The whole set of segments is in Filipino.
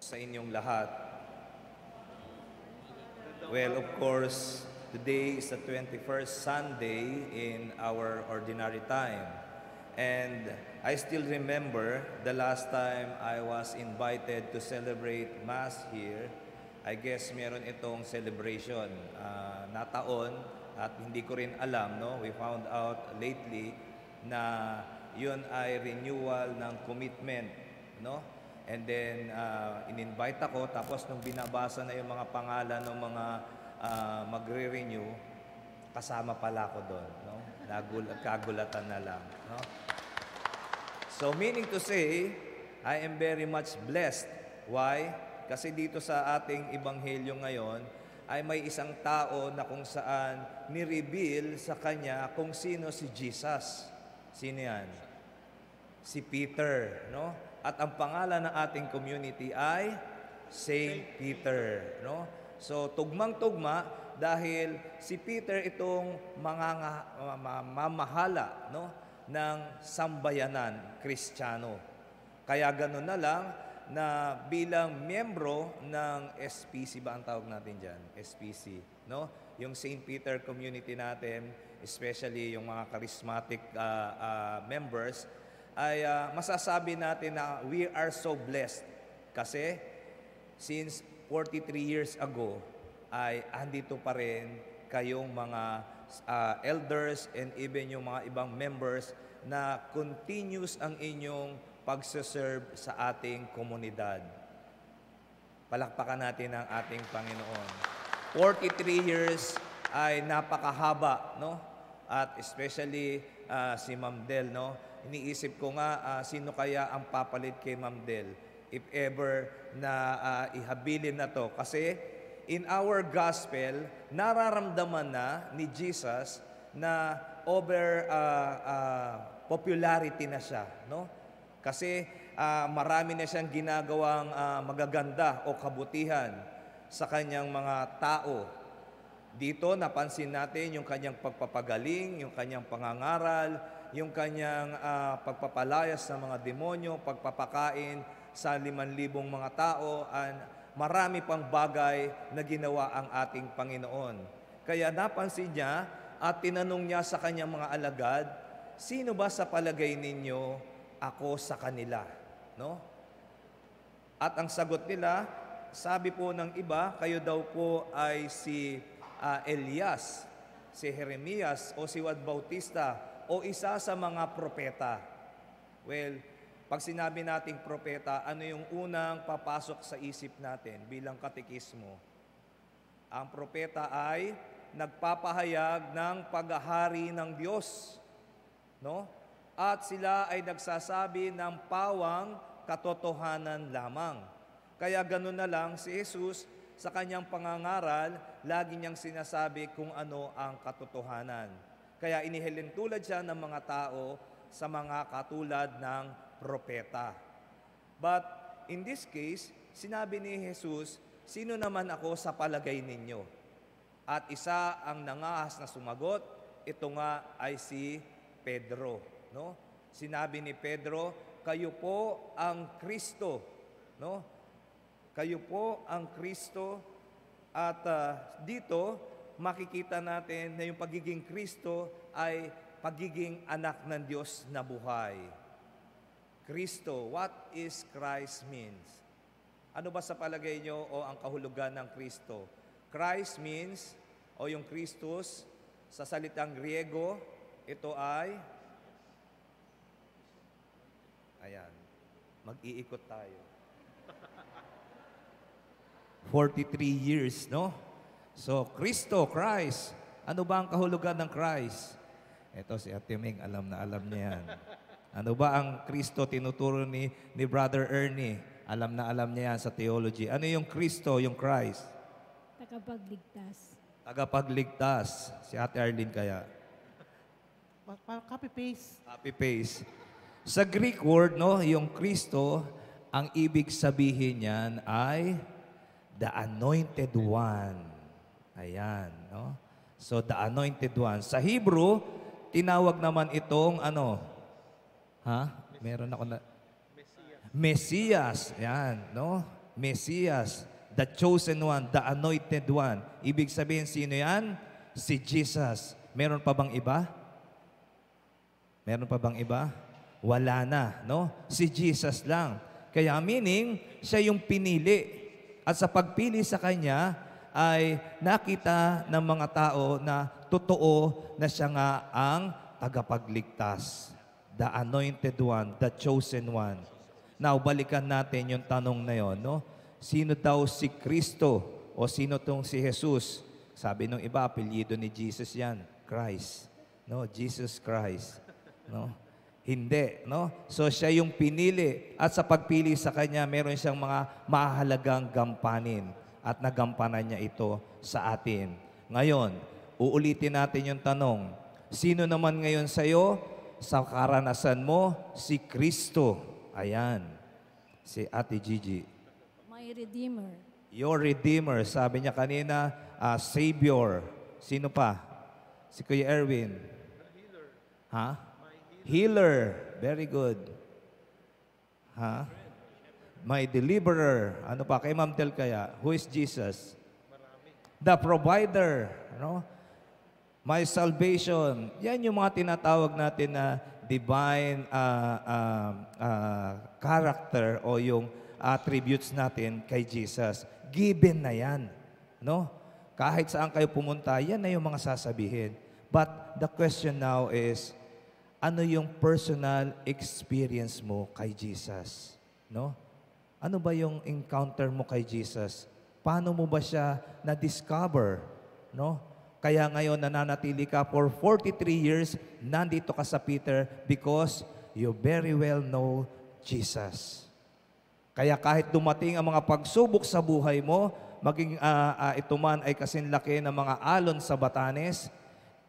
sa inyong lahat. Well, of course, today is the 21st Sunday in our ordinary time. And I still remember the last time I was invited to celebrate Mass here. I guess meron itong celebration na taon at hindi ko rin alam, no? We found out lately na yun ay renewal ng commitment, no? And then, in-invite ako, tapos nung binabasa na yung mga pangalan ng mga magre-renew, kasama pala ako doon, no? Kagulatan na lang, no? So, meaning to say, I am very much blessed. Why? Kasi dito sa ating ebanghelyo ngayon, ay may isang tao na kung saan ni-reveal sa kanya kung sino si Jesus. Sino yan? Si Peter, no? At ang pangalan ng ating community ay Saint Peter, no? So, tugmang-tugma dahil si Peter itong mamahala, no, ng sambayanan Kristiyano. Kaya ganun na lang na bilang miyembro ng SPC ba ang tawag natin dyan? SPC, no? Yung Saint Peter community natin, especially yung mga charismatic members, ay masasabi natin na we are so blessed kasi since 43 years ago ay andito pa rin kayong mga elders and even yung mga ibang members na continuous ang inyong pagsaserve sa ating komunidad. Palakpakan natin ang ating Panginoon. 43 years ay napakahaba, no? At especially si Ma'am Del, no? Iniisip ko nga, sino kaya ang papalit kay Ma'am Del if ever na ihabilin na to. Kasi in our gospel, nararamdaman na ni Jesus na over popularity na siya, no? Kasi marami na siyang ginagawang magaganda o kabutihan sa kanyang mga tao. Dito, napansin natin yung kanyang pagpapagaling, yung kanyang pangangaral, yung kanyang pagpapalayas sa mga demonyo, pagpapakain sa 5,000 mga tao, and marami pang bagay na ginawa ang ating Panginoon. Kaya napansin niya at tinanong niya sa kanyang mga alagad, sino ba sa palagay ninyo ako sa kanila? No? At ang sagot nila, sabi po ng iba, kayo daw po ay si Elias, si Jeremias o si Juan Bautista o isa sa mga propeta. Well, pag sinabi nating propeta, ano yung unang papasok sa isip natin bilang katekismo? Ang propeta ay nagpapahayag ng paghahari ng Diyos, no? At sila ay nagsasabi ng pawang katotohanan lamang. Kaya ganun na lang si Jesus sa kanyang pangangaral, lagi niyang sinasabi kung ano ang katotohanan. Kaya inihilintulad siya ng mga tao sa mga katulad ng propeta. But in this case, sinabi ni Jesus, sino naman ako sa palagay ninyo? At isa ang nangahas na sumagot, ito nga ay si Pedro. No? Sinabi ni Pedro, kayo po ang Kristo. No? Kayo po ang Kristo. At dito, makikita natin na yung pagiging Kristo ay pagiging anak ng Diyos na buhay. Kristo, what is Christ means? Ano ba sa palagay nyo o ang kahulugan ng Kristo? Christ means, o yung Christus, sa salitang Griego, ito ay, ayan, mag-iikot tayo. 43 years, no? So, Kristo, Christ. Ano ba ang kahulugan ng Christ? Ito si Ate Ming, alam na alam niya yan. Ano ba ang Kristo tinuturo ni Brother Ernie? Alam na alam niya yan sa theology. Ano yung Kristo, yung Christ? Tagapagligtas. Tagapagligtas. Si Ate Arlene kaya. Copy-paste. Copy-paste. Sa Greek word, no, yung Kristo, ang ibig sabihin niyan ay the Anointed One. Ayan, no? So, the Anointed One. Sa Hebrew, tinawag naman itong ano? Ha? Meron ako na... Mesias. Yan, no? Mesias, the chosen one, the anointed one. Ibig sabihin, sino yan? Si Jesus. Meron pa bang iba? Meron pa bang iba? Wala na, no? Si Jesus lang. Kaya meaning, siya yung pinili. At sa pagpili sa Kanya, ay nakita ng mga tao na totoo na siya nga ang tagapagligtas. The anointed one, the chosen one. Now, balikan natin yung tanong na yon, no? Sino daw si Kristo o sino tong si Jesus? Sabi nung iba, apelyido ni Jesus yan, Christ. No, Jesus Christ. No? Hindi, no? So siya yung pinili at sa pagpili sa Kanya, meron siyang mga mahalagang gampanin at nagampanan niya ito sa atin. Ngayon, uulitin natin yung tanong, sino naman ngayon sa'yo? Sa karanasan mo, si Kristo. Ayan, si Ate Gigi. My Redeemer. Your Redeemer. Sabi niya kanina, Savior. Sino pa? Si Kuya Erwin. Ha? Healer. Very good. Ha? My Deliverer. Ano pa? Kay Ma'am Tel kaya? Who is Jesus? The Provider. No? My Salvation. Yan yung mga tinatawag natin na divine character o yung attributes natin kay Jesus. Given na yan. No? Kahit saan kayo pumunta, yan na yung mga sasabihin. But the question now is, ano yung personal experience mo kay Jesus? No? Ano ba yung encounter mo kay Jesus? Paano mo ba siya na-discover? No? Kaya ngayon nananatili ka for 43 years, nandito ka sa Peter because you very well know Jesus. Kaya kahit dumating ang mga pagsubok sa buhay mo, maging ito man ay kasinlaki ng mga alon sa Batanes,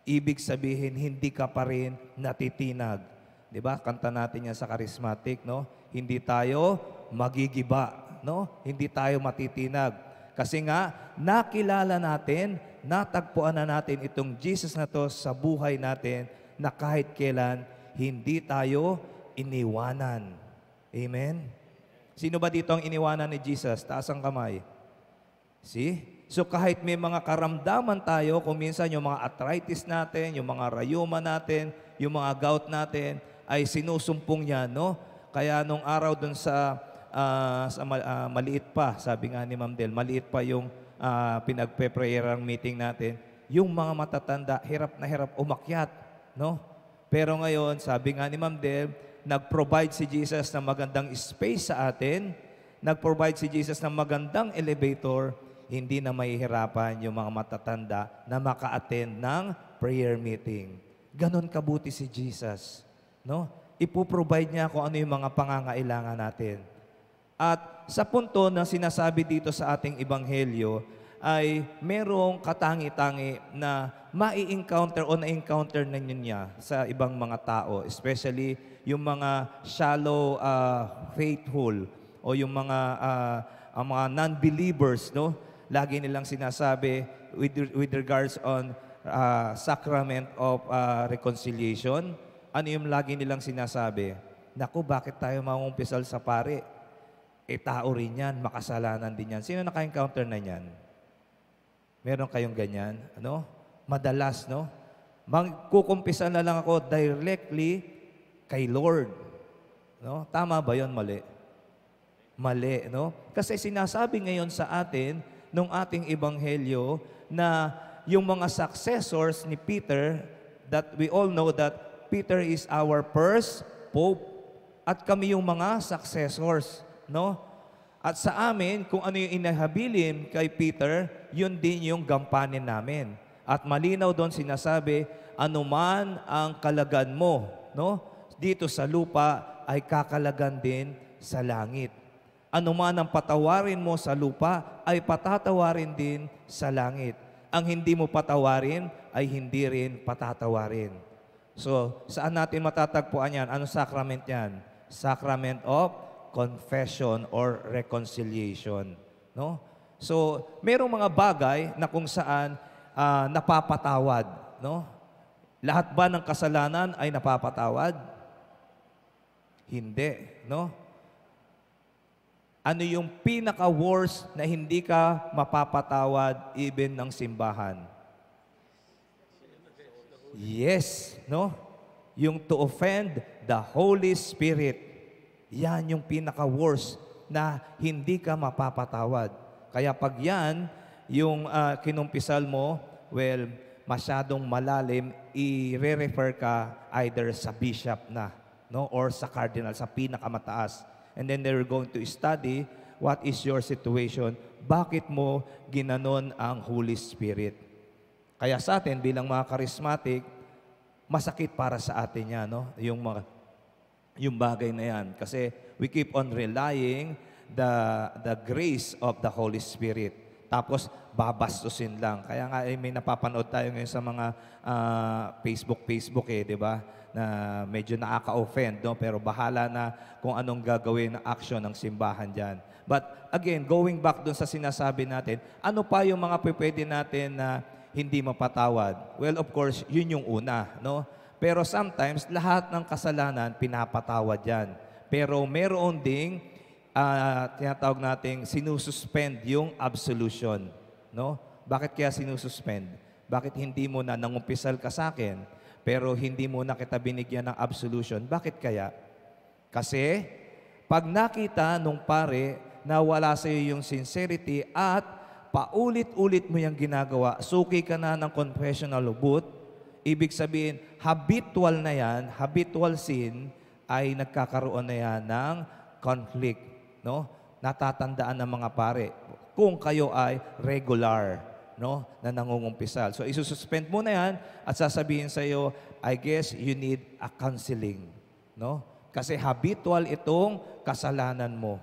ibig sabihin, hindi ka pa rin natitinag. Di ba? Kanta natin yan sa charismatic, no? Hindi tayo magigiba, no? Hindi tayo matitinag. Kasi nga, nakilala natin, natagpuan na natin itong Jesus na to sa buhay natin na kahit kailan, hindi tayo iniwanan. Amen? Sino ba dito ang iniwanan ni Jesus? Taas ang kamay. See? So kahit may mga karamdaman tayo, kung minsan yung mga arthritis natin, yung mga rayuma natin, yung mga gout natin, ay sinusumpong niya, no? Kaya nung araw dun sa maliit pa, sabi nga ni Ma'am Del, maliit pa yung pinagpe-prayerang meeting natin, yung mga matatanda, hirap na hirap umakyat, no? Pero ngayon, sabi nga ni Ma'am Del, nag-provide si Jesus ng magandang space sa atin, nag-provide si Jesus ng magandang elevator, hindi na mahihirapan yung mga matatanda na maka-attend ng prayer meeting. Ganon kabuti si Jesus. No? Ipoprovide niya kung ano yung mga pangangailangan natin. At sa punto na sinasabi dito sa ating ebanghelyo, ay merong katangi-tangi na mai-encounter o na-encounter na niya sa ibang mga tao, especially yung mga shallow faithful o yung mga non-believers, no? Lagi nilang sinasabi with regards on sacrament of reconciliation. Ano yung lagi nilang sinasabi? Naku, bakit tayo mangumpisal sa pare? Tao rin yan, makasalanan din yan. Sino naka-encounter na yan? Meron kayong ganyan? Ano? Madalas, no? Magkukumpisal na lang ako directly kay Lord. No? Tama ba yon? Mali? Mali, no? Kasi sinasabi ngayon sa atin, nung ating ebanghelyo, na yung mga successors ni Peter, that we all know that Peter is our first pope, at kami yung mga successors, no? At sa amin, kung ano yung inahabilin kay Peter, yun din yung gampanin namin. At malinaw doon sinasabi, anuman ang kalagan mo, no? Dito sa lupa ay kakalagan din sa langit. Anuman ang patawarin mo sa lupa ay patatawarin din sa langit. Ang hindi mo patawarin ay hindi rin patatawarin. So, saan natin matatagpuan yan? Anong sacrament yan? Sacrament of confession or reconciliation. No? So, merong mga bagay na kung saan napapatawad. No? Lahat ba ng kasalanan ay napapatawad? Hindi. No? Ano yung pinaka-worst na hindi ka mapapatawad even ng simbahan? Yes, no? Yung to offend the Holy Spirit. Yan yung pinaka-worst na hindi ka mapapatawad. Kaya pag yan, yung kinumpisal mo, well, masyadong malalim, i-refer ka either sa bishop na, no? Or sa cardinal, sa pinakamataas. And then they're going to study what is your situation. Bakit mo ginanon ang Holy Spirit? Kaya sa atin, bilang mga charismatic, masakit para sa atin yan, no? Yung bagay na yan. Kasi we keep on relying the grace of the Holy Spirit. Tapos, babastusin lang. Kaya nga, may napapanood tayo ngayon sa mga Facebook di ba? Na medyo nakaka-offend, no? Pero bahala na kung anong gagawin na action ng simbahan dyan. But again, going back dun sa sinasabi natin, ano pa yung mga pwede natin na hindi mapatawad? Well, of course, yun yung una, no? Pero sometimes, lahat ng kasalanan, pinapatawad yan. Pero meron ding tinatawag nating sinususpend yung absolution, no? Bakit kaya sinususpend? Bakit hindi mo na nangumpisal ka sa akin, pero hindi mo na kita binigyan ng absolution? Bakit kaya? Kasi, pag nakita nung pare na wala sa iyo yung sincerity at paulit-ulit mo yung ginagawa, suki ka na ng confessional booth, ibig sabihin, habitual na yan, habitual sin, ay nagkakaroon na yan ng conflict, no? Natatandaan ng mga pare kung kayo ay regular, no, na nangungumpisal. So, isususpend mo na yan at sasabihin sa iyo, I guess you need a counseling, no? Kasi habitual itong kasalanan mo.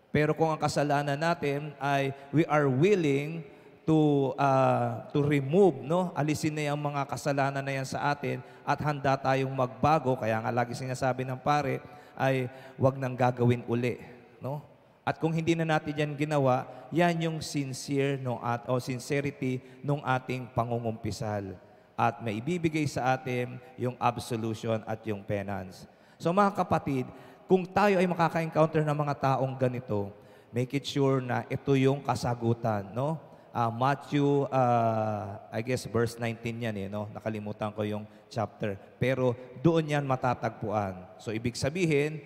Pero kung ang kasalanan natin ay we are willing to remove, no? Alisin na yung mga kasalanan na yan sa atin at handa tayong magbago. Kaya nga lagi sinasabi ng pare ay wag nang gagawin uli, no? At kung hindi na natin yan ginawa, yan yung sincerity ng ating pangungumpisal. At may ibibigay sa atin yung absolution at yung penance. So mga kapatid, kung tayo ay makaka-encounter ng mga taong ganito, make it sure na ito yung kasagutan, no? Matthew, I guess verse 19 yan no? Nakalimutan ko yung chapter. Pero doon yan matatagpuan. So ibig sabihin,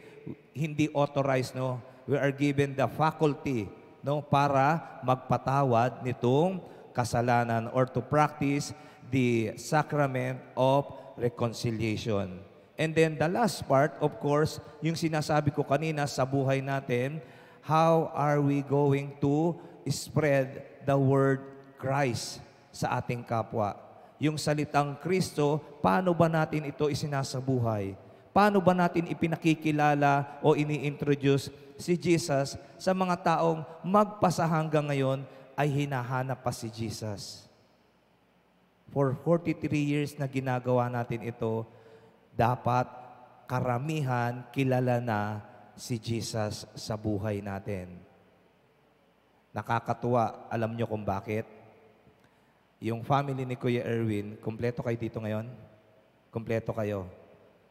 hindi authorized, no? We are given the faculty, no, para magpatawad nitong kasalanan or to practice the sacrament of reconciliation. And then the last part, of course, yung sinasabi ko kanina sa buhay natin, how are we going to spread the word Christ sa ating kapwa? Yung salitang Kristo, paano ba natin ito isinasabuhay? Paano ba natin ipinakikilala o ini-introduce si Jesus sa mga taong magpasa hanggang ngayon ay hinahanap pa si Jesus? For 43 years na ginagawa natin ito, dapat karamihan kilala na si Jesus sa buhay natin. Nakakatuwa, alam nyo kung bakit? Yung family ni Kuya Erwin, kumpleto kayo dito ngayon? Kumpleto kayo?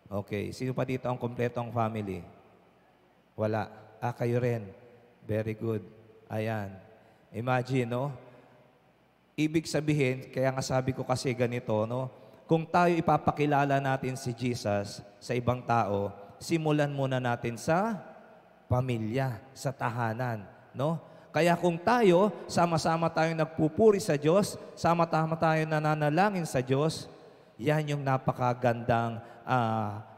Okay. Sino pa dito ang kumpletong family? Wala. Kayo rin. Very good. Ayan. Imagine, no? Ibig sabihin, kaya nga sabi ko kasi ganito, no? Kung tayo ipapakilala natin si Jesus sa ibang tao, simulan muna natin sa pamilya, sa tahanan, no? Kaya kung tayo, sama-sama tayong nagpupuri sa Diyos, sama-sama tayong nananalangin sa Diyos, yan yung napakagandang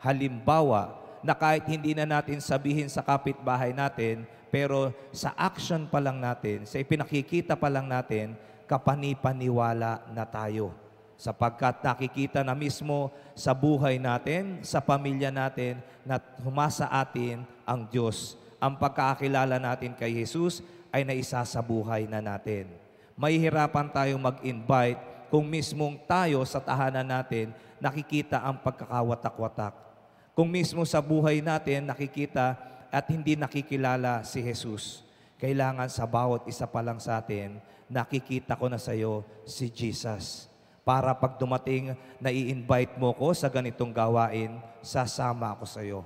halimbawa na kahit hindi na natin sabihin sa kapitbahay natin, pero sa action pa lang natin, sa ipinakikita pa lang natin, kapanipaniwala na tayo. Sapagkat nakikita na mismo sa buhay natin, sa pamilya natin, na humasa atin ang Diyos. Ang pagkakilala natin kay Jesus ay naisasabuhay na natin. Mahihirapan tayong mag-invite kung mismong tayo sa tahanan natin nakikita ang pagkakawatak-watak. Kung mismo sa buhay natin nakikita at hindi nakikilala si Jesus. Kailangan sa bawat isa pa lang sa atin, nakikita ko na sa iyo si Jesus. Para pag dumating na i-invite mo ko sa ganitong gawain, sasama ako sa iyo.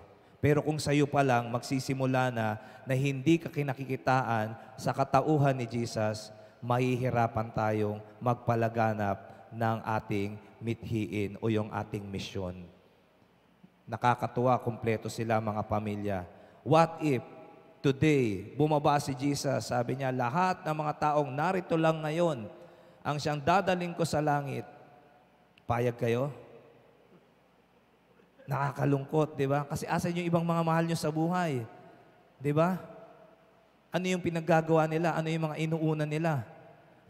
Pero kung sa'yo pa lang magsisimula na hindi ka kinakikitaan sa katauhan ni Jesus, mahihirapan tayong magpalaganap ng ating mithiin o yung ating misyon. Nakakatuwa, kumpleto sila mga pamilya. What if today, bumaba si Jesus, sabi niya, lahat ng mga taong narito lang ngayon, ang siyang dadaling ko sa langit, payag kayo? Nakakalungkot, di ba? Kasi asan yung ibang mga mahal nyo sa buhay? Di ba? Ano yung pinaggagawa nila? Ano yung mga inuuna nila?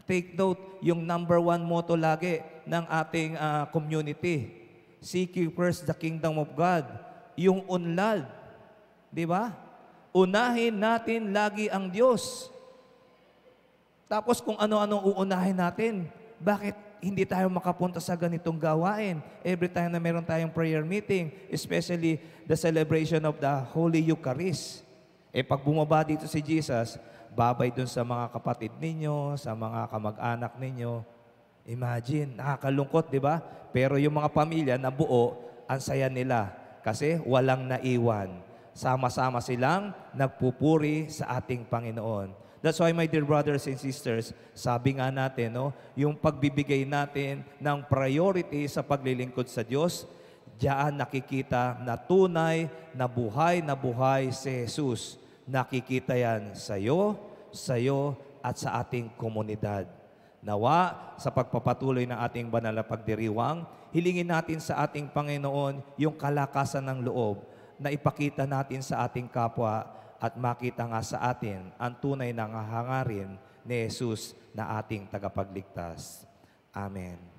Take note, yung number one motto lagi ng ating community. Seek ye first the kingdom of God. Yung unlad. Di ba? Unahin natin lagi ang Diyos. Tapos kung ano-ano uunahin natin, bakit hindi tayo makapunta sa ganitong gawain? Every time na meron tayong prayer meeting, especially the celebration of the Holy Eucharist. Pag bumaba dito si Jesus, babay dun sa mga kapatid ninyo, sa mga kamag-anak ninyo. Imagine, nakakalungkot, di ba? Pero yung mga pamilya na buo, ang saya nila kasi walang naiwan. Sama-sama silang nagpupuri sa ating Panginoon. That's why, my dear brothers and sisters, sabi nga natin, no, yung pagbibigay natin ng priority sa paglilingkod sa Diyos, diyan nakikita na tunay na buhay si Jesus. Nakikita yan sa'yo, at sa ating komunidad. Nawa, sa pagpapatuloy ng ating banal na pagdiriwang, hilingin natin sa ating Panginoon yung kalakasan ng loob na ipakita natin sa ating kapwa at makita nga sa atin ang tunay na hangarin ni Jesus na ating tagapagligtas. Amen.